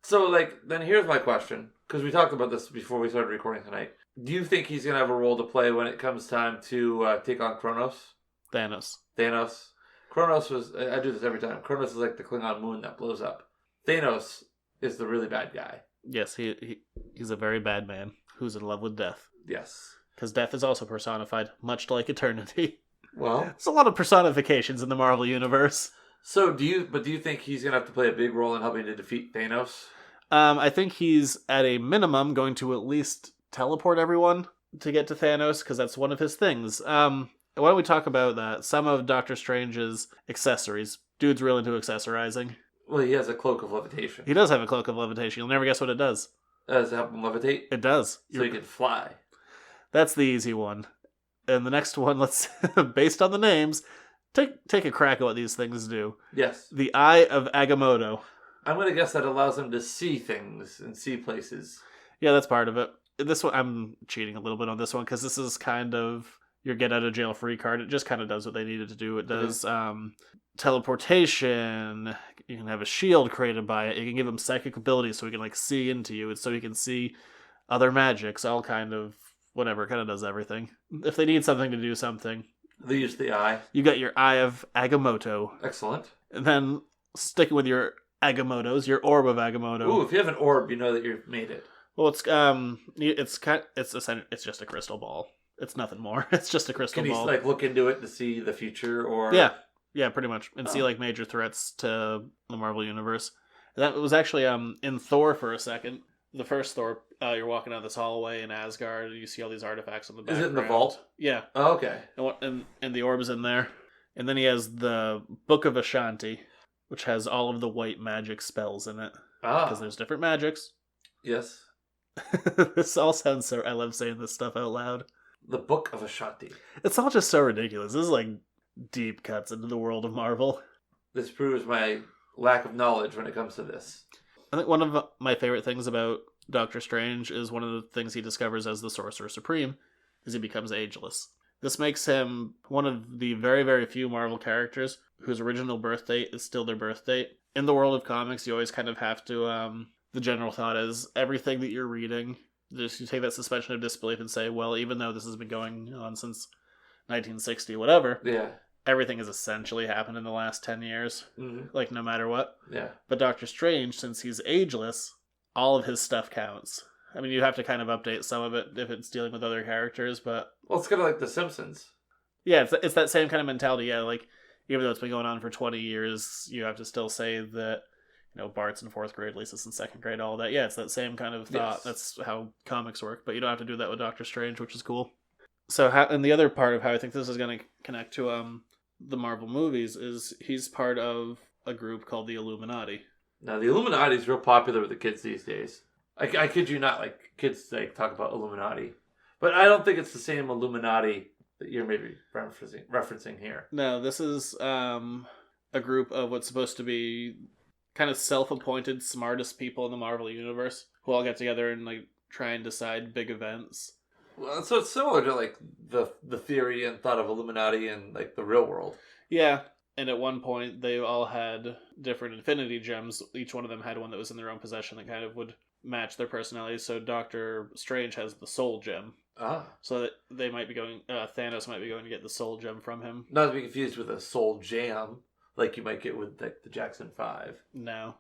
So, like, then here's my question, because we talked about this before we started recording tonight. Do you think he's going to have a role to play when it comes time to take on Kronos? Thanos. Kronos was, I do this every time. Kronos is like the Klingon moon that blows up. Thanos is the really bad guy. Yes, he's a very bad man who's in love with death. Yes. Because death is also personified, much like eternity. Well, there's a lot of personifications in the Marvel Universe. So do you think he's going to have to play a big role in helping to defeat Thanos? I think he's, at a minimum, going to at least teleport everyone to get to Thanos, because that's one of his things. Why don't we talk about that? Some of Doctor Strange's accessories. Dude's real into accessorizing. Well, he has a cloak of levitation. He does have a cloak of levitation. You'll never guess what it does. Does it help him levitate? It does. So he can fly. That's the easy one. And the next one, let's, based on the names, take a crack at what these things do. Yes. The Eye of Agamotto. I'm going to guess that allows him to see things and see places. Yeah, that's part of it. This one, I'm cheating a little bit on this one, because this is kind of your get out of jail free card. It just kind of does what they needed to do. It does teleportation. You can have a shield created by it. You can give him psychic abilities so he can like see into you, and so he can see other magics. All kind of whatever. It kind of does everything. If they need something to do something, they use the eye. You got your Eye of Agamotto. Excellent. And then sticking with your Agamottos, your Orb of Agamotto. Ooh, if you have an orb, you know that you've made it. Well, it's just a crystal ball. It's nothing more. It's just a crystal ball. Can you like look into it to see the future, or yeah, pretty much, and see like major threats to the Marvel universe. That was actually in Thor for a second. The first Thor, you're walking down this hallway in Asgard, and you see all these artifacts on the background. Is it in the vault? Yeah. Oh, okay. And the orb's in there, and then he has the Book of Ashanti, which has all of the white magic spells in it. Because there's different magics. Yes. This all sounds so... I love saying this stuff out loud. The Book of Ashanti. It's all just so ridiculous. This is like deep cuts into the world of Marvel. This proves my lack of knowledge when it comes to this. I think one of my favorite things about Doctor Strange is one of the things he discovers as the Sorcerer Supreme is he becomes ageless. This makes him one of the very, very few Marvel characters whose original birth date is still their birth date. In the world of comics, you always kind of have to... the general thought is everything that you're reading, just you take that suspension of disbelief and say, well, even though this has been going on since 1960, whatever, everything has essentially happened in the last 10 years, like no matter what. Yeah. But Doctor Strange, since he's ageless, all of his stuff counts. I mean, you have to kind of update some of it if it's dealing with other characters, but... Well, it's kind of like The Simpsons. Yeah, it's that same kind of mentality. Yeah, like, even though it's been going on for 20 years, you have to still say that, you know, Bart's in 4th grade, Lisa's in 2nd grade, all that. Yeah, it's that same kind of thought. Yes. That's how comics work, but you don't have to do that with Doctor Strange, which is cool. So, and the other part of how I think this is going to connect to the Marvel movies is he's part of a group called the Illuminati. Now, the Illuminati is real popular with the kids these days. I kid you not, like, kids like talk about Illuminati. But I don't think it's the same Illuminati that you're maybe referencing here. No, this is a group of what's supposed to be kind of self-appointed smartest people in the Marvel universe who all get together and like try and decide big events. Well, so it's similar to like the theory and thought of Illuminati in like the real world. Yeah, and at one point they all had different Infinity Gems. Each one of them had one that was in their own possession that kind of would match their personalities. So Doctor Strange has the Soul Gem. So that they might be going, Thanos might be going to get the Soul Gem from him. Not to be confused with a Soul Jam, like you might get with like the Jackson 5. No.